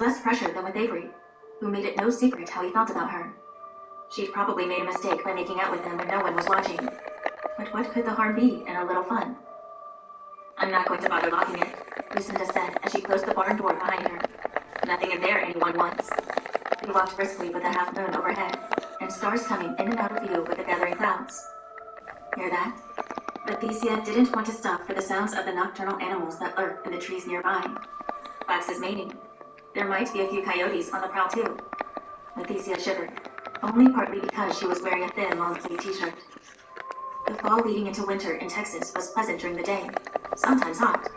less pressure than with Avery, who made it no secret how he felt about her. She'd probably made a mistake by making out with him when no one was watching. But what could the harm be in a little fun? I'm not going to bother locking it, Lucinda said as she closed the barn door behind her. Nothing in there anyone wants. They walked briskly with the half moon overhead, and stars coming in and out of view with the gathering clouds. Hear that? Leticia didn't want to stop for the sounds of the nocturnal animals that lurk in the trees nearby. Foxes mating. There might be a few coyotes on the prowl too. Leticia shivered, only partly because she was wearing a thin, long-sleeve t-shirt. The fall leading into winter in Texas was pleasant during the day, sometimes hot.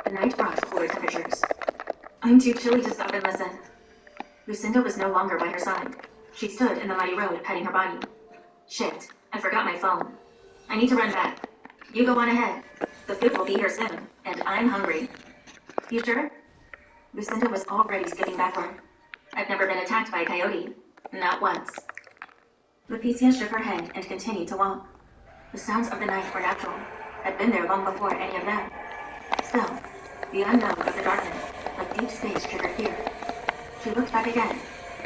The night brought cooler temperatures. I'm too chilly to stop and listen. Lucinda was no longer by her side. She stood in the muddy road, patting her body. Shit, I forgot my phone. I need to run back. You go on ahead. The food will be here soon, and I'm hungry. You sure? Lucinda was already skipping backward. I've never been attacked by a coyote. Not once. Leticia shook her head and continued to walk. The sounds of the night were natural, had been there long before any of them. Still, the unknown of the darkness, like deep space, triggered fear. She looked back again,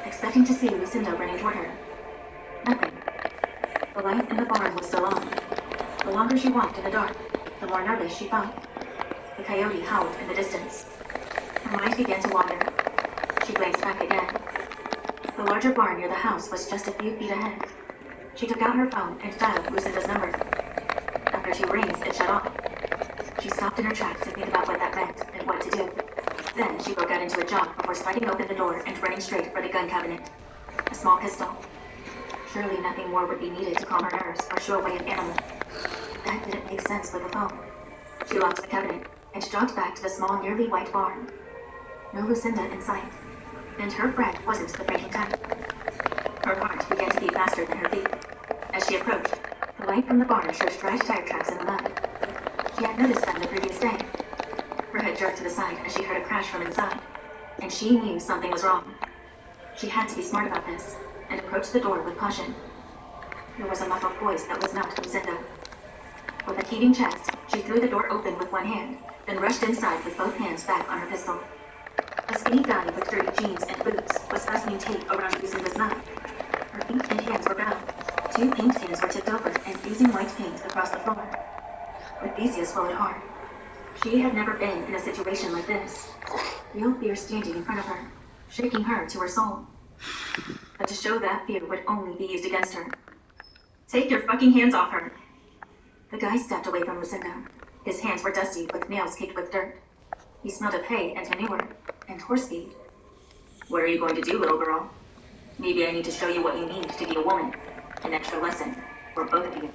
expecting to see Lucinda running toward her. Nothing. The light in the barn was still on. The longer she walked in the dark, the more nervous she felt. The coyote howled in the distance. Her mind began to wander. She glanced back again. The larger barn near the house was just a few feet ahead. She took out her phone and dialed Lucinda's number. After 2 rings, it shut off. She stopped in her tracks to think about what that meant and what to do. Then she broke out into a jog before sliding open the door and running straight for the gun cabinet. A small pistol. Surely nothing more would be needed to calm her nerves or shoo away an animal. That didn't make sense with the phone. She locked the cabinet and jogged back to the small, nearly white barn. No Lucinda in sight, and her breath wasn't the breaking type. Her heart began to beat faster than her feet. As she approached, the light from the barn showed dried tire tracks in the mud. She had noticed them the previous day. Her head jerked to the side as she heard a crash from inside, and she knew something was wrong. She had to be smart about this, and approached the door with caution. There was a muffled voice that was not Lucinda. With a heaving chest, she threw the door open with one hand, then rushed inside with both hands back on her pistol. A skinny guy with dirty jeans and boots was fastening tape around Lucinda's mouth. Her feet and hands were bound. 2 paint cans were tipped over and oozing white paint across the floor. Leticia swallowed hard. She had never been in a situation like this. Real fear standing in front of her, shaking her to her soul. But to show that fear would only be used against her. Take your fucking hands off her! The guy stepped away from Lucinda. His hands were dusty with nails caked with dirt. He smelled of hay and manure, and horse feed. What are you going to do, little girl? Maybe I need to show you what you need to be a woman. An extra lesson, for both of you.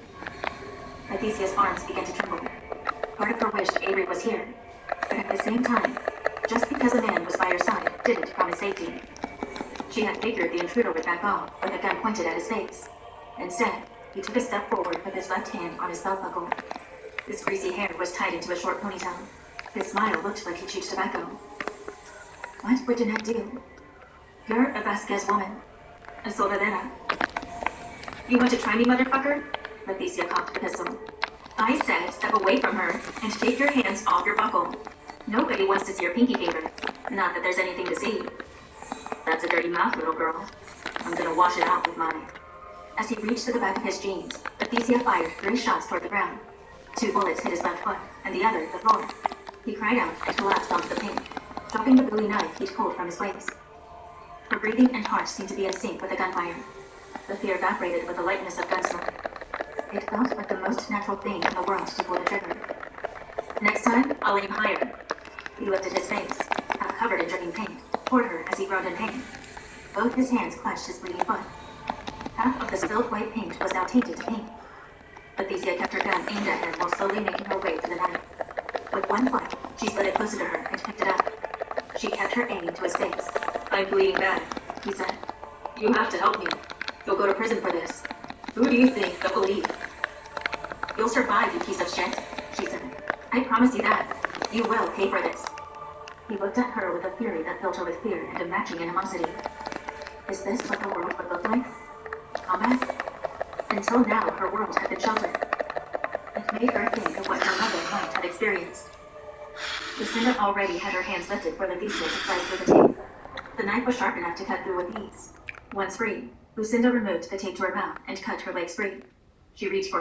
Leticia's arms began to tremble. Part of her wished Avery was here, but at the same time, just because a man was by her side didn't promise safety. She had figured the intruder would back off with a gun pointed at his face. Instead, he took a step forward with his left hand on his belt buckle. His greasy hair was tied into a short ponytail. His smile looked like he chewed tobacco. What would Danette do? You're a Vasquez woman. A soldadera. You want to try me, motherfucker? Leticia cocked the pistol. I said step away from her and take your hands off your buckle. Nobody wants to see your pinky finger. Not that there's anything to see. That's a dirty mouth, little girl. I'm gonna wash it out with mine. As he reached to the back of his jeans, Leticia fired 3 shots toward the ground. 2 bullets hit his left foot, and the other the floor. He cried out and collapsed onto the paint, dropping the Bowie knife he'd pulled from his waist. Her breathing and heart seemed to be in sync with the gunfire. The fear evaporated with the lightness of gun smoke. It felt like the most natural thing in the world to pull the trigger. Next time, I'll aim higher. He lifted his face, half covered in dripping paint, toward her as he groaned in pain. Both his hands clutched his bleeding foot. Half of the spilled white paint was now tainted to pink. Leticia kept her gun aimed at him while slowly making her way to the knife. With one flight, she slid it closer to her and picked it up. She kept her aim to his face. I'm bleeding bad, he said. You have to help me. You'll go to prison for this. Who do you think they'll believe? You'll survive, you piece of shit, she said. I promise you that. You will pay for this. He looked at her with a fury that filled her with fear and a matching animosity. Is this what the world would look like? Combat? Until now, her world had been sheltered. It made her think of what her mother might have experienced. Lucinda already had her hands lifted for Leticia to slide through the tape. The knife was sharp enough to cut through with ease. Once free, Lucinda removed the tape to her mouth and cut her legs free. She reached for